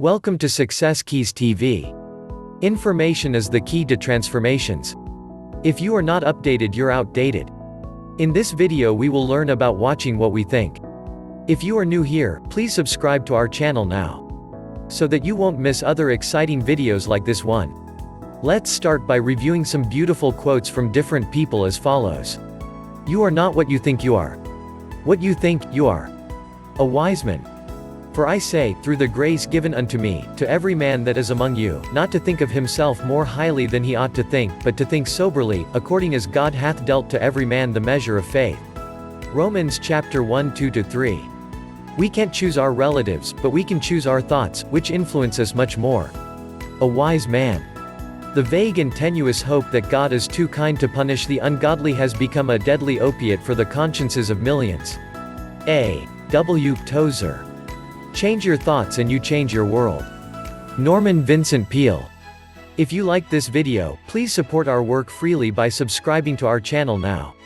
Welcome to Success Keys TV. Information is the key to transformations. If you are not updated, you're outdated. In this video we will learn about watching what we think. If you are new here, please subscribe to our channel now, so that you won't miss other exciting videos like this one. Let's start by reviewing some beautiful quotes from different people as follows. You are not what you think you are. What you think you are. A wise man. For I say, through the grace given unto me, to every man that is among you, not to think of himself more highly than he ought to think, but to think soberly, according as God hath dealt to every man the measure of faith. Romans chapter 1 2-3. We can't choose our relatives, but we can choose our thoughts, which influence us much more. A wise man. The vague and tenuous hope that God is too kind to punish the ungodly has become a deadly opiate for the consciences of millions. A. W. Tozer. Change your thoughts and you change your world. Norman Vincent Peale. If you like this video, please support our work freely by subscribing to our channel now.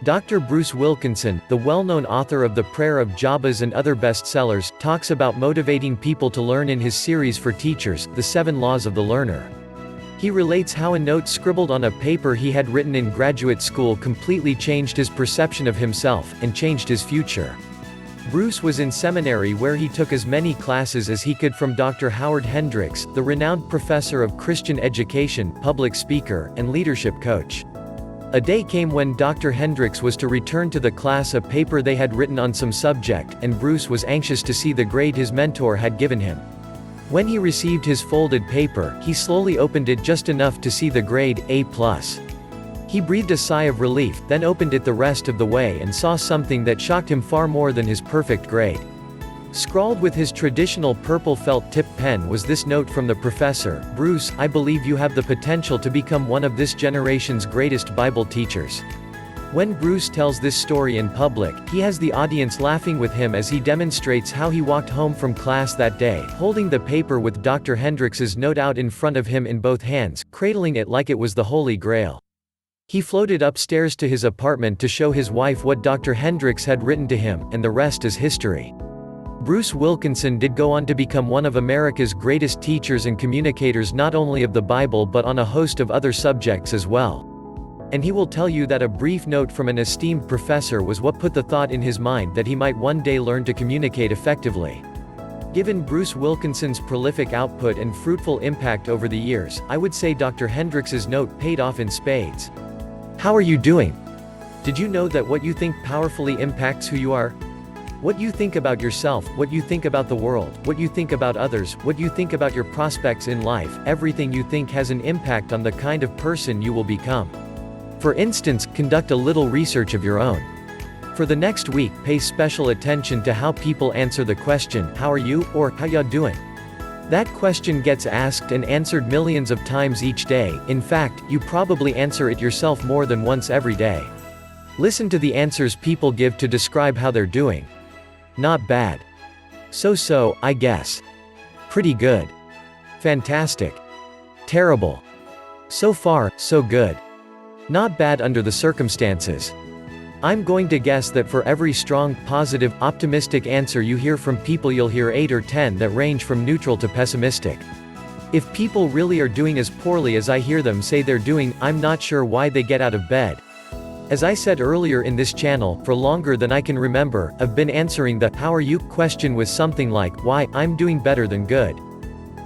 Dr. Bruce Wilkinson, the well-known author of The Prayer of Jabez and other bestsellers, talks about motivating people to learn in his series for teachers, The 7 Laws of the Learner. He relates how a note scribbled on a paper he had written in graduate school completely changed his perception of himself, and changed his future. Bruce was in seminary where he took as many classes as he could from Dr. Howard Hendricks, the renowned professor of Christian education, public speaker, and leadership coach. A day came when Dr. Hendricks was to return to the class a paper they had written on some subject, and Bruce was anxious to see the grade his mentor had given him. When he received his folded paper, he slowly opened it just enough to see the grade, A+. He breathed a sigh of relief, then opened it the rest of the way and saw something that shocked him far more than his perfect grade. Scrawled with his traditional purple felt tip pen was this note from the professor: Bruce, I believe you have the potential to become one of this generation's greatest Bible teachers. When Bruce tells this story in public, he has the audience laughing with him as he demonstrates how he walked home from class that day, holding the paper with Dr. Hendricks's note out in front of him in both hands, cradling it like it was the Holy Grail. He floated upstairs to his apartment to show his wife what Dr. Hendricks had written to him, and the rest is history. Bruce Wilkinson did go on to become one of America's greatest teachers and communicators, not only of the Bible but on a host of other subjects as well. And he will tell you that a brief note from an esteemed professor was what put the thought in his mind that he might one day learn to communicate effectively. Given Bruce Wilkinson's prolific output and fruitful impact over the years, I would say Dr. Hendricks's note paid off in spades. How are you doing? Did you know that what you think powerfully impacts who you are? What you think about yourself, what you think about the world, what you think about others, what you think about your prospects in life, everything you think has an impact on the kind of person you will become. For instance, conduct a little research of your own. For the next week, pay special attention to how people answer the question, how are you, or how ya doing? That question gets asked and answered millions of times each day. In fact, you probably answer it yourself more than once every day. Listen to the answers people give to describe how they're doing. Not bad. So, I guess. Pretty good. Fantastic. Terrible. So far, so good. Not bad under the circumstances. I'm going to guess that for every strong, positive, optimistic answer you hear from people, you'll hear 8 or 10 that range from neutral to pessimistic. If people really are doing as poorly as I hear them say they're doing, I'm not sure why they get out of bed. As I said earlier in this channel, for longer than I can remember, I've been answering the "how are you" question with something like, why, I'm doing better than good.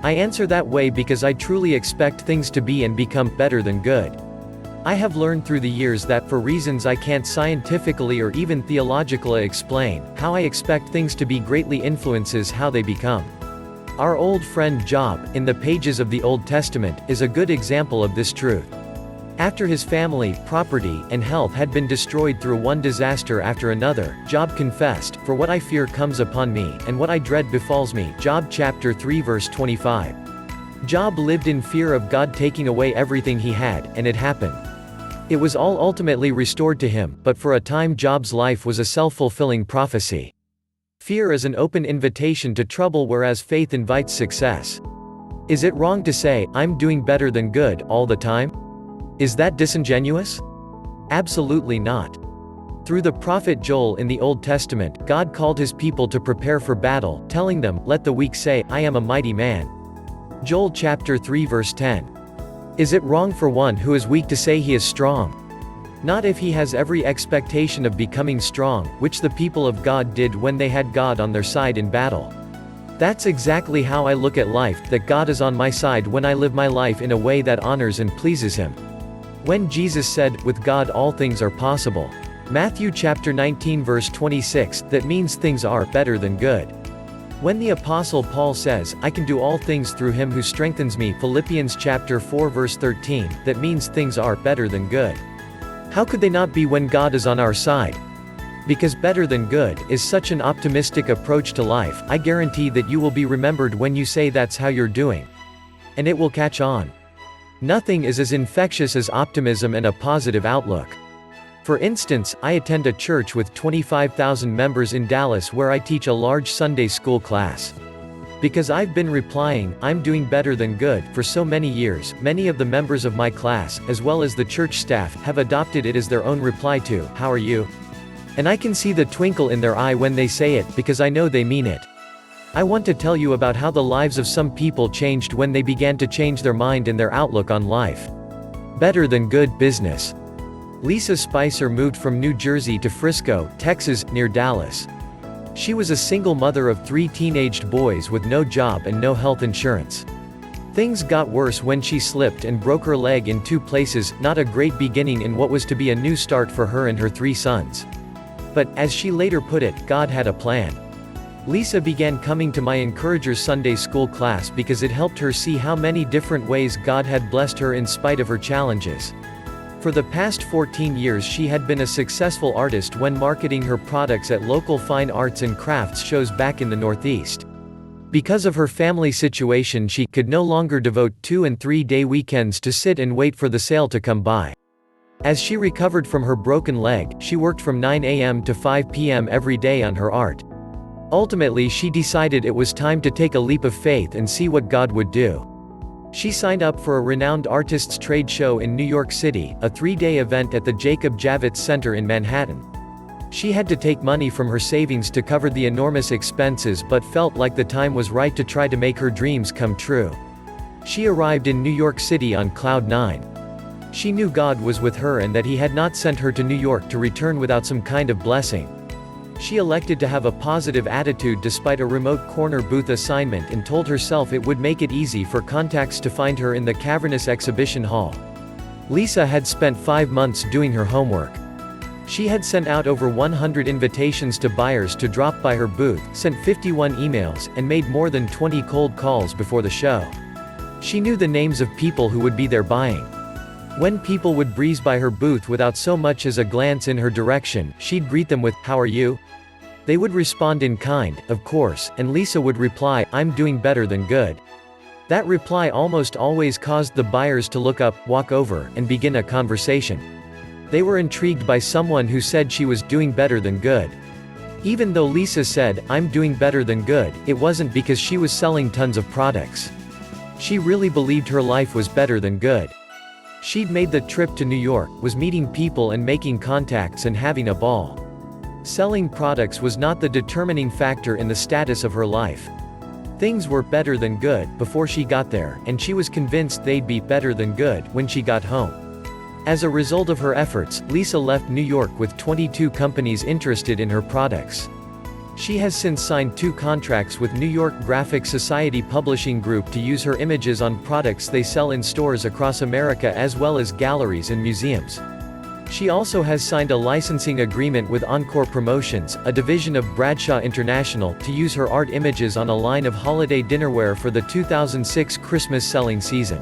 I answer that way because I truly expect things to be and become better than good. I have learned through the years that for reasons I can't scientifically or even theologically explain, how I expect things to be greatly influences how they become. Our old friend Job, in the pages of the Old Testament, is a good example of this truth. After his family, property, and health had been destroyed through one disaster after another, Job confessed, "For what I fear comes upon me, and what I dread befalls me." Job chapter 3 verse 25. Job lived in fear of God taking away everything he had, and it happened. It was all ultimately restored to him, but for a time Job's life was a self-fulfilling prophecy. Fear is an open invitation to trouble, whereas faith invites success. Is it wrong to say, "I'm doing better than good" all the time? Is that disingenuous? Absolutely not. Through the prophet Joel in the Old Testament, God called his people to prepare for battle, telling them, "Let the weak say, I am a mighty man." Joel chapter 3 verse 10. Is it wrong for one who is weak to say he is strong? Not if he has every expectation of becoming strong, which the people of God did when they had God on their side in battle. That's exactly how I look at life, that God is on my side when I live my life in a way that honors and pleases him. When Jesus said, "With God all things are possible." Matthew chapter 19 verse 26, that means things are better than good. When the apostle Paul says, "I can do all things through him who strengthens me," Philippians chapter 4 verse 13, that means things are better than good. How could they not be when God is on our side? Because better than good is such an optimistic approach to life, I guarantee that you will be remembered when you say that's how you're doing. And it will catch on. Nothing is as infectious as optimism and a positive outlook. For instance, I attend a church with 25,000 members in Dallas where I teach a large Sunday school class. Because I've been replying, "I'm doing better than good," for so many years, many of the members of my class, as well as the church staff, have adopted it as their own reply to, "How are you?" And I can see the twinkle in their eye when they say it, because I know they mean it. I want to tell you about how the lives of some people changed when they began to change their mind and their outlook on life. Better than good business. Lisa Spicer moved from New Jersey to Frisco, Texas, near Dallas. She was a single mother of 3 teenaged boys with no job and no health insurance. Things got worse when she slipped and broke her leg in 2 places, not a great beginning in what was to be a new start for her and her 3 sons. But, as she later put it, God had a plan. Lisa began coming to my Encourager Sunday school class because it helped her see how many different ways God had blessed her in spite of her challenges. For the past 14 years she had been a successful artist when marketing her products at local fine arts and crafts shows back in the Northeast. Because of her family situation she could no longer devote 2- and 3-day weekends to sit and wait for the sale to come by. As she recovered from her broken leg, she worked from 9 a.m. to 5 p.m. every day on her art. Ultimately she decided it was time to take a leap of faith and see what God would do. She signed up for a renowned artists trade show in New York City, a 3-day event at the Jacob Javits Center in Manhattan. She had to take money from her savings to cover the enormous expenses but felt like the time was right to try to make her dreams come true. She arrived in New York City on cloud 9. She knew God was with her and that he had not sent her to New York to return without some kind of blessing. She elected to have a positive attitude despite a remote corner booth assignment and told herself it would make it easy for contacts to find her in the cavernous exhibition hall. Lisa had spent 5 months doing her homework. She had sent out over 100 invitations to buyers to drop by her booth, sent 51 emails, and made more than 20 cold calls before the show. She knew the names of people who would be there buying. When people would breeze by her booth without so much as a glance in her direction, she'd greet them with, "How are you?" They would respond in kind, of course, and Lisa would reply, "I'm doing better than good." That reply almost always caused the buyers to look up, walk over, and begin a conversation. They were intrigued by someone who said she was doing better than good. Even though Lisa said, "I'm doing better than good," it wasn't because she was selling tons of products. She really believed her life was better than good. She'd made the trip to New York, was meeting people and making contacts and having a ball. Selling products was not the determining factor in the status of her life. Things were better than good before she got there, and she was convinced they'd be better than good when she got home. As a result of her efforts, Lisa left New York with 22 companies interested in her products. She has since signed 2 contracts with New York Graphic Society Publishing Group to use her images on products they sell in stores across America as well as galleries and museums. She also has signed a licensing agreement with Encore Promotions, a division of Bradshaw International, to use her art images on a line of holiday dinnerware for the 2006 Christmas selling season.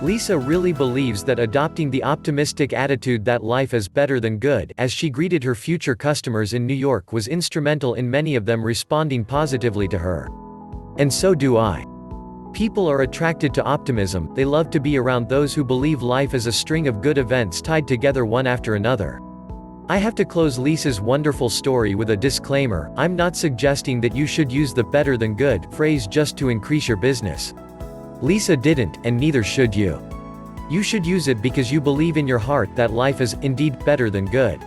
Lisa really believes that adopting the optimistic attitude that life is better than good, as she greeted her future customers in New York, was instrumental in many of them responding positively to her. And so do I. People are attracted to optimism, they love to be around those who believe life is a string of good events tied together one after another. I have to close Lisa's wonderful story with a disclaimer: I'm not suggesting that you should use the "better than good" phrase just to increase your business. Lisa didn't, and neither should you. You should use it because you believe in your heart that life is, indeed, better than good.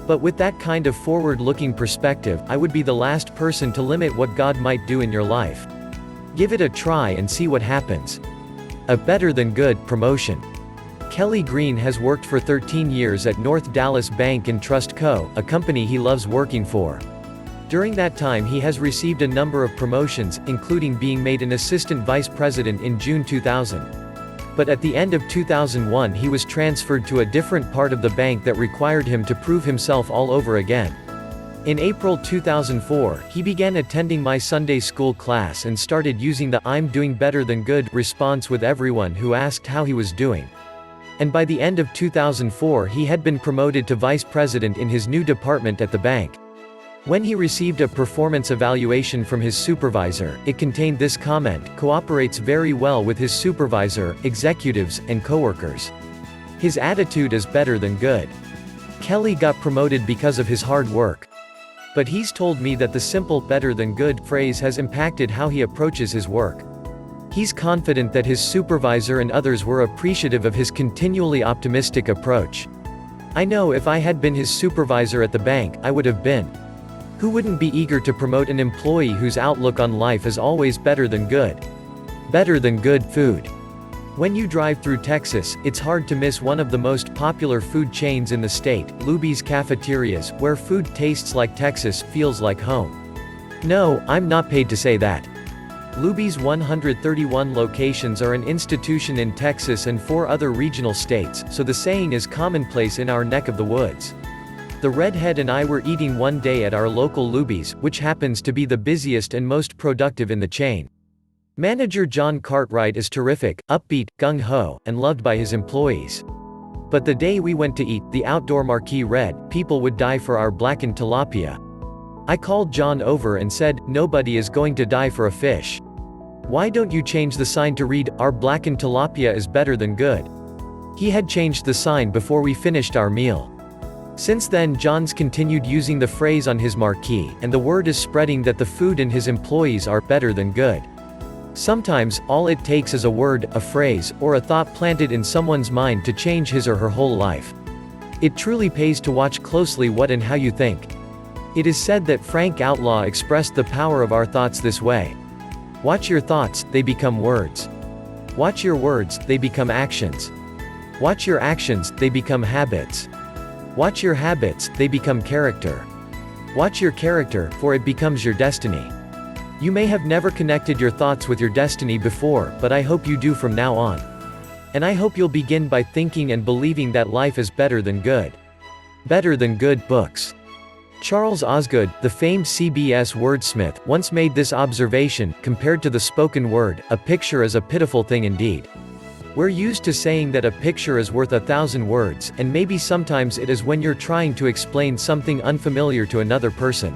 But with that kind of forward-looking perspective, I would be the last person to limit what God might do in your life. Give it a try and see what happens. A better than good promotion. Kelly Green has worked for 13 years at North Dallas Bank and Trust Co., a company he loves working for. During that time he has received a number of promotions, including being made an assistant vice president in June 2000. But at the end of 2001 he was transferred to a different part of the bank that required him to prove himself all over again. In April 2004, he began attending my Sunday school class and started using the "I'm doing better than good" response with everyone who asked how he was doing. And by the end of 2004 he had been promoted to vice president in his new department at the bank. When he received a performance evaluation from his supervisor, it contained this comment: "Cooperates very well with his supervisor, executives, and coworkers. His attitude is better than good." Kelly got promoted because of his hard work. But he's told me that the simple "better than good" phrase has impacted how he approaches his work. He's confident that his supervisor and others were appreciative of his continually optimistic approach. "I know if I had been his supervisor at the bank, I would have been. Who wouldn't be eager to promote an employee whose outlook on life is always better than good?" Better than good food. When you drive through Texas, it's hard to miss one of the most popular food chains in the state, Luby's Cafeterias, where food tastes like Texas, feels like home. No, I'm not paid to say that. Luby's 131 locations are an institution in Texas and 4 other regional states, so the saying is commonplace in our neck of the woods. The redhead and I were eating one day at our local Luby's, which happens to be the busiest and most productive in the chain. Manager John Cartwright is terrific, upbeat, gung-ho, and loved by his employees. But the day we went to eat, the outdoor marquee read, "People would die for our blackened tilapia." I called John over and said, "Nobody is going to die for a fish. Why don't you change the sign to read, 'Our blackened tilapia is better than good'?" He had changed the sign before we finished our meal. Since then John's continued using the phrase on his marquee, and the word is spreading that the food and his employees are better than good. Sometimes, all it takes is a word, a phrase, or a thought planted in someone's mind to change his or her whole life. It truly pays to watch closely what and how you think. It is said that Frank Outlaw expressed the power of our thoughts this way: "Watch your thoughts, they become words. Watch your words, they become actions. Watch your actions, they become habits. Watch your habits, they become character. Watch your character, for it becomes your destiny." You may have never connected your thoughts with your destiny before, but I hope you do from now on. And I hope you'll begin by thinking and believing that life is better than good. Better than good books. Charles Osgood, the famed CBS wordsmith, once made this observation: compared to the spoken word, a picture is a pitiful thing indeed. We're used to saying that a picture is worth 1,000 words, and maybe sometimes it is when you're trying to explain something unfamiliar to another person.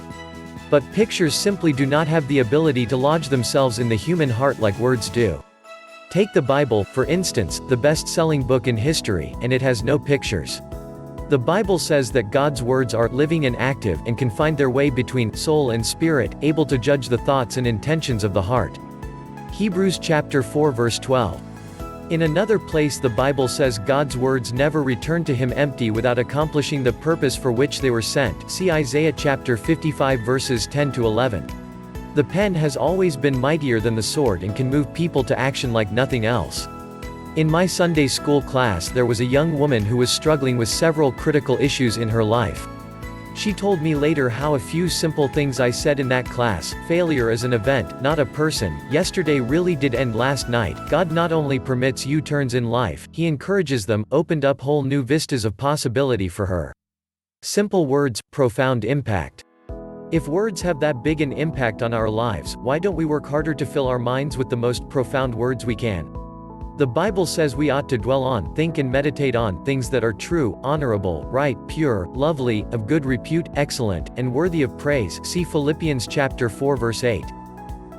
But pictures simply do not have the ability to lodge themselves in the human heart like words do. Take the Bible, for instance, the best-selling book in history, and it has no pictures. The Bible says that God's words are living and active and can find their way between soul and spirit, able to judge the thoughts and intentions of the heart. Hebrews chapter 4 verse 12. In another place the Bible says God's words never return to him empty without accomplishing the purpose for which they were sent. See Isaiah chapter 55 verses 10 to 11. The pen has always been mightier than the sword and can move people to action like nothing else. In my Sunday school class there was a young woman who was struggling with several critical issues in her life. She told me later how a few simple things I said in that class, failure is an event, not a person, yesterday really did end last night, God not only permits U-turns in life, He encourages them, opened up whole new vistas of possibility for her. Simple words, profound impact. If words have that big an impact on our lives, why don't we work harder to fill our minds with the most profound words we can? The Bible says we ought to dwell on, think and meditate on, things that are true, honorable, right, pure, lovely, of good repute, excellent, and worthy of praise. See Philippians chapter 4 verse 8.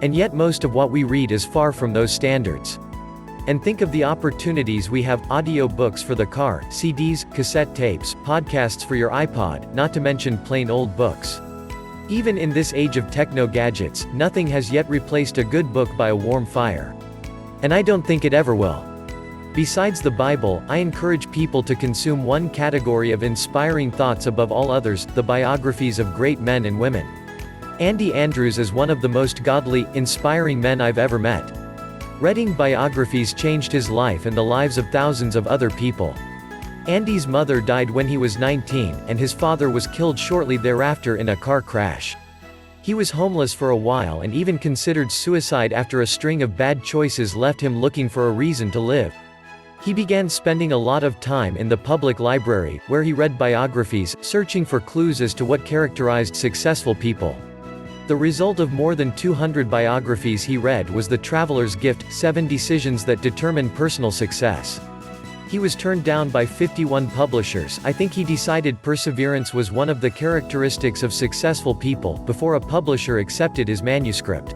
And yet most of what we read is far from those standards. And think of the opportunities we have: audio books for the car, CDs, cassette tapes, podcasts for your iPod, not to mention plain old books. Even in this age of techno gadgets, nothing has yet replaced a good book by a warm fire. And I don't think it ever will. Besides the Bible, I encourage people to consume one category of inspiring thoughts above all others, the biographies of great men and women. Andy Andrews is one of the most godly, inspiring men I've ever met. Reading biographies changed his life and the lives of thousands of other people. Andy's mother died when he was 19, and his father was killed shortly thereafter in a car crash. He was homeless for a while and even considered suicide after a string of bad choices left him looking for a reason to live. He began spending a lot of time in the public library, where he read biographies, searching for clues as to what characterized successful people. The result of more than 200 biographies he read was The Traveler's Gift: 7 Decisions That Determine Personal Success. He was turned down by 51 publishers. I think he decided perseverance was one of the characteristics of successful people, before a publisher accepted his manuscript.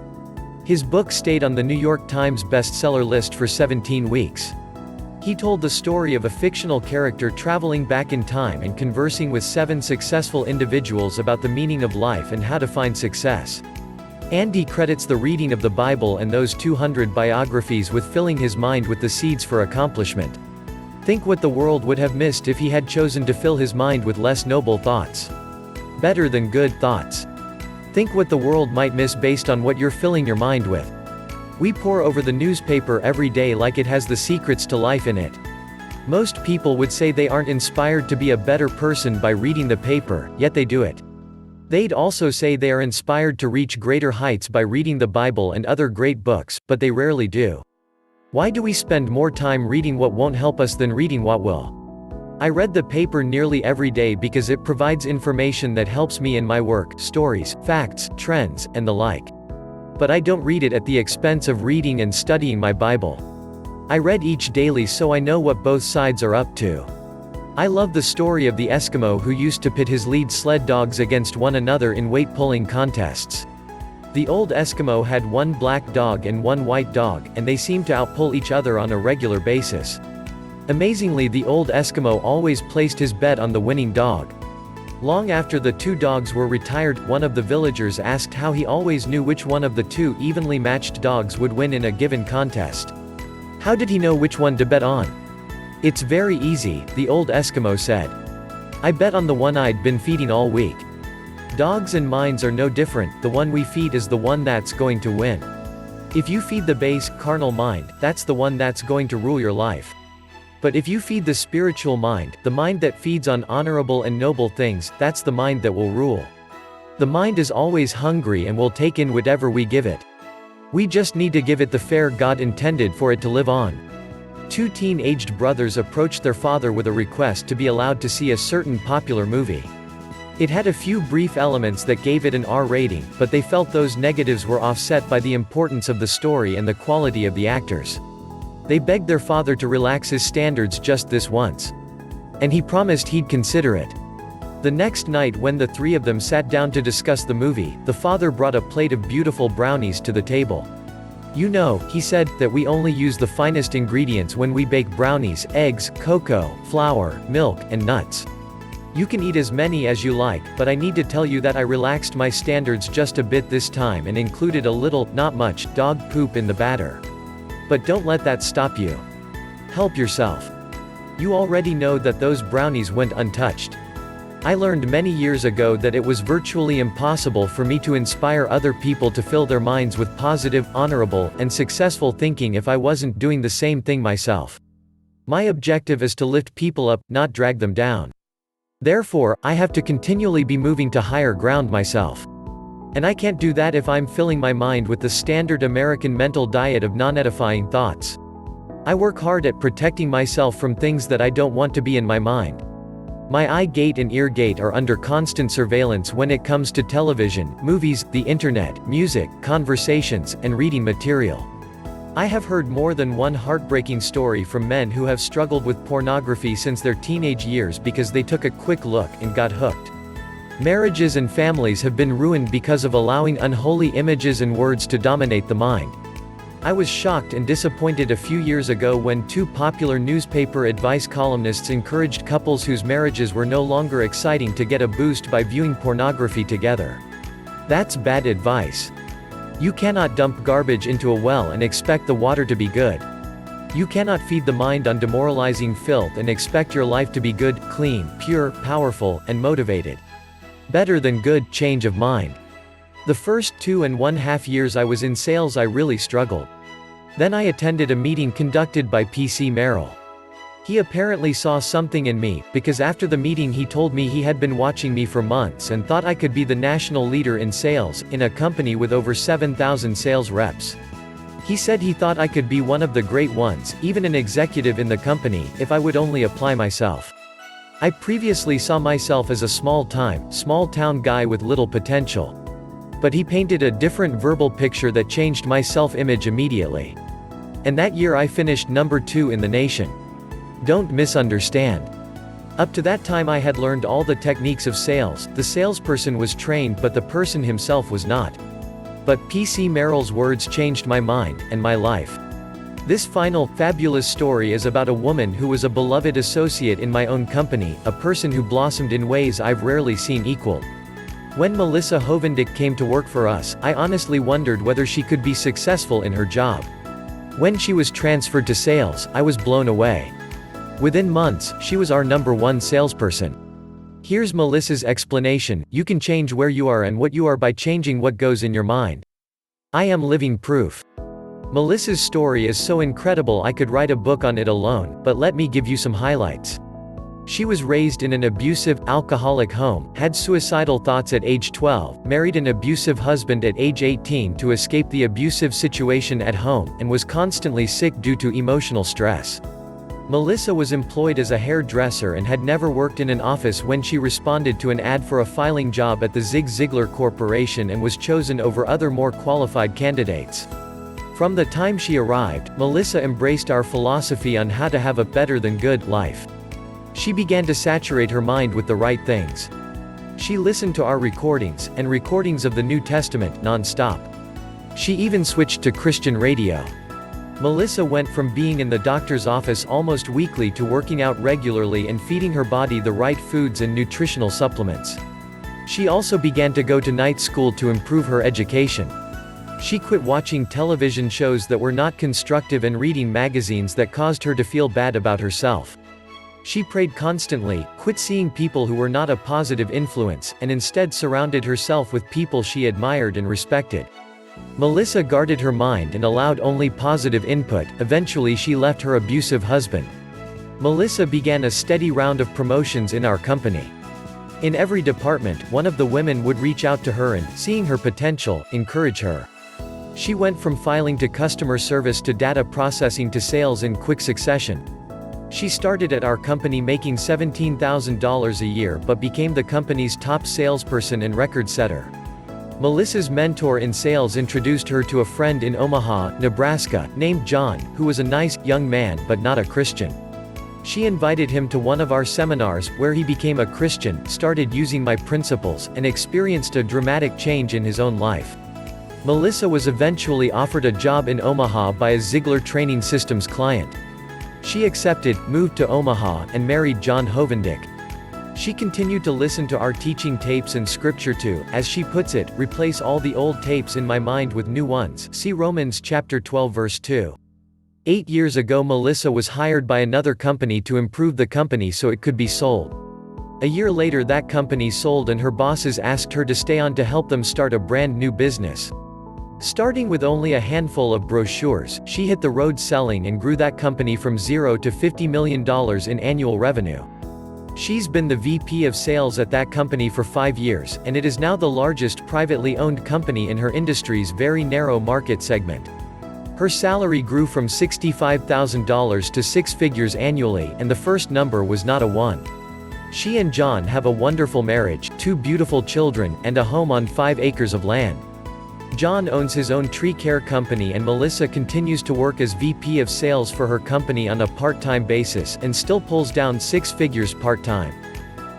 His book stayed on the New York Times bestseller list for 17 weeks. He told the story of a fictional character traveling back in time and conversing with 7 successful individuals about the meaning of life and how to find success. Andy credits the reading of the Bible and those 200 biographies with filling his mind with the seeds for accomplishment. Think what the world would have missed if he had chosen to fill his mind with less noble thoughts. Better than good thoughts. Think what the world might miss based on what you're filling your mind with. We pore over the newspaper every day like it has the secrets to life in it. Most people would say they aren't inspired to be a better person by reading the paper, yet they do it. They'd also say they are inspired to reach greater heights by reading the Bible and other great books, but they rarely do. Why do we spend more time reading what won't help us than reading what will? I read the paper nearly every day because it provides information that helps me in my work, stories, facts, trends, and the like. But I don't read it at the expense of reading and studying my Bible. I read each daily so I know what both sides are up to. I love the story of the Eskimo who used to pit his lead sled dogs against one another in weight-pulling contests. The old Eskimo had one black dog and one white dog, and they seemed to outpull each other on a regular basis. Amazingly, the old Eskimo always placed his bet on the winning dog. Long after the 2 dogs were retired, one of the villagers asked how he always knew which one of the 2 evenly matched dogs would win in a given contest. How did he know which one to bet on? It's very easy, the old Eskimo said. I bet on the one I'd been feeding all week. Dogs and minds are no different, the one we feed is the one that's going to win. If you feed the base, carnal mind, that's the one that's going to rule your life. But if you feed the spiritual mind, the mind that feeds on honorable and noble things, that's the mind that will rule. The mind is always hungry and will take in whatever we give it. We just need to give it the fare God intended for it to live on. 2 teen-aged brothers approached their father with a request to be allowed to see a certain popular movie. It had a few brief elements that gave it an R rating, but they felt those negatives were offset by the importance of the story and the quality of the actors. They begged their father to relax his standards just this once. And he promised he'd consider it. The next night when the 3 of them sat down to discuss the movie, the father brought a plate of beautiful brownies to the table. You know, he said, that we only use the finest ingredients when we bake brownies: eggs, cocoa, flour, milk, and nuts. You can eat as many as you like, but I need to tell you that I relaxed my standards just a bit this time and included a little, not much, dog poop in the batter. But don't let that stop you. Help yourself. You already know that those brownies went untouched. I learned many years ago that it was virtually impossible for me to inspire other people to fill their minds with positive, honorable, and successful thinking if I wasn't doing the same thing myself. My objective is to lift people up, not drag them down. Therefore, I have to continually be moving to higher ground myself. And I can't do that if I'm filling my mind with the standard American mental diet of non-edifying thoughts. I work hard at protecting myself from things that I don't want to be in my mind. My eye gate and ear gate are under constant surveillance when it comes to television, movies, the internet, music, conversations, and reading material. I have heard more than one heartbreaking story from men who have struggled with pornography since their teenage years because they took a quick look and got hooked. Marriages and families have been ruined because of allowing unholy images and words to dominate the mind. I was shocked and disappointed a few years ago when 2 popular newspaper advice columnists encouraged couples whose marriages were no longer exciting to get a boost by viewing pornography together. That's bad advice. You cannot dump garbage into a well and expect the water to be good. You cannot feed the mind on demoralizing filth and expect your life to be good, clean, pure, powerful, and motivated. Better than good, change of mind. The first 2.5 years I was in sales I really struggled. Then I attended a meeting conducted by P.C. Merrill. He apparently saw something in me, because after the meeting he told me he had been watching me for months and thought I could be the national leader in sales, in a company with over 7,000 sales reps. He said he thought I could be one of the great ones, even an executive in the company, if I would only apply myself. I previously saw myself as a small-town guy with little potential. But he painted a different verbal picture that changed my self-image immediately. And that year I finished number 2 in the nation. Don't misunderstand. Up to that time I had learned all the techniques of sales, the salesperson was trained but the person himself was not. But P.C. Merrill's words changed my mind, and my life. This final, fabulous story is about a woman who was a beloved associate in my own company, a person who blossomed in ways I've rarely seen equaled. When Melissa Hovendick came to work for us, I honestly wondered whether she could be successful in her job. When she was transferred to sales, I was blown away. Within months, she was our number 1 salesperson. Here's Melissa's explanation: you can change where you are and what you are by changing what goes in your mind. I am living proof. Melissa's story is so incredible I could write a book on it alone, but let me give you some highlights. She was raised in an abusive, alcoholic home, had suicidal thoughts at age 12, married an abusive husband at age 18 to escape the abusive situation at home, and was constantly sick due to emotional stress. Melissa was employed as a hairdresser and had never worked in an office when she responded to an ad for a filing job at the Ziglar Corporation and was chosen over other more qualified candidates. From the time she arrived, Melissa embraced our philosophy on how to have a better than good life. She began to saturate her mind with the right things. She listened to our recordings, and recordings of the New Testament, non-stop. She even switched to Christian radio. Melissa went from being in the doctor's office almost weekly to working out regularly and feeding her body the right foods and nutritional supplements. She also began to go to night school to improve her education. She quit watching television shows that were not constructive and reading magazines that caused her to feel bad about herself. She prayed constantly, quit seeing people who were not a positive influence, and instead surrounded herself with people she admired and respected. Melissa guarded her mind and allowed only positive input. Eventually she left her abusive husband. Melissa began a steady round of promotions in our company. In every department, one of the women would reach out to her and, seeing her potential, encourage her. She went from filing to customer service to data processing to sales in quick succession. She started at our company making $17,000 a year but became the company's top salesperson and record setter. Melissa's mentor in sales introduced her to a friend in Omaha, Nebraska, named John, who was a nice, young man but not a Christian. She invited him to one of our seminars, where he became a Christian, started using my principles, and experienced a dramatic change in his own life. Melissa was eventually offered a job in Omaha by a Ziglar training systems client. She accepted, moved to Omaha, and married John Hovendick. She continued to listen to our teaching tapes and scripture to, as she puts it, replace all the old tapes in my mind with new ones. See Romans chapter 12 verse 2. 8 years ago Melissa was hired by another company to improve the company so it could be sold. A year later that company sold and her bosses asked her to stay on to help them start a brand new business. Starting with only a handful of brochures, she hit the road selling and grew that company from $0 to $50 million in annual revenue. She's been the VP of sales at that company for 5 years, and it is now the largest privately owned company in her industry's very narrow market segment. Her salary grew from $65,000 to 6 figures annually, and the first number was not a 1. She and John have a wonderful marriage, 2 beautiful children, and a home on 5 acres of land. John owns his own tree care company and Melissa continues to work as VP of sales for her company on a part-time basis and still pulls down 6 figures part-time.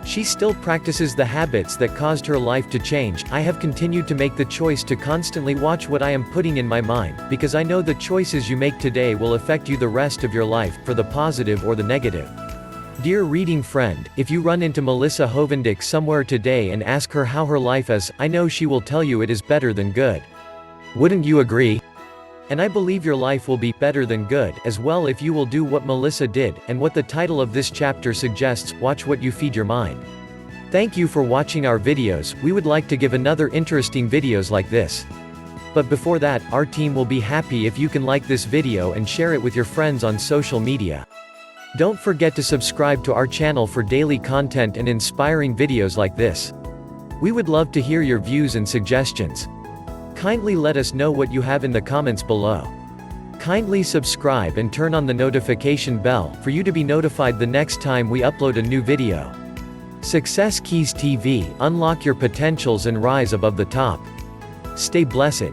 She still practices the habits that caused her life to change. I have continued to make the choice to constantly watch what I am putting in my mind, because I know the choices you make today will affect you the rest of your life, for the positive or the negative. Dear reading friend, if you run into Melissa Hovendick somewhere today and ask her how her life is, I know she will tell you it is better than good. Wouldn't you agree? And I believe your life will be better than good as well if you will do what Melissa did, and what the title of this chapter suggests, watch what you feed your mind. Thank you for watching our videos. We would like to give another interesting videos like this. But before that, our team will be happy if you can like this video and share it with your friends on social media. Don't forget to subscribe to our channel for daily content and inspiring videos like this. We would love to hear your views and suggestions. Kindly let us know what you have in the comments below. Kindly subscribe and turn on the notification bell for you to be notified the next time we upload a new video. Success Keys TV, unlock your potentials and rise above the top. Stay blessed.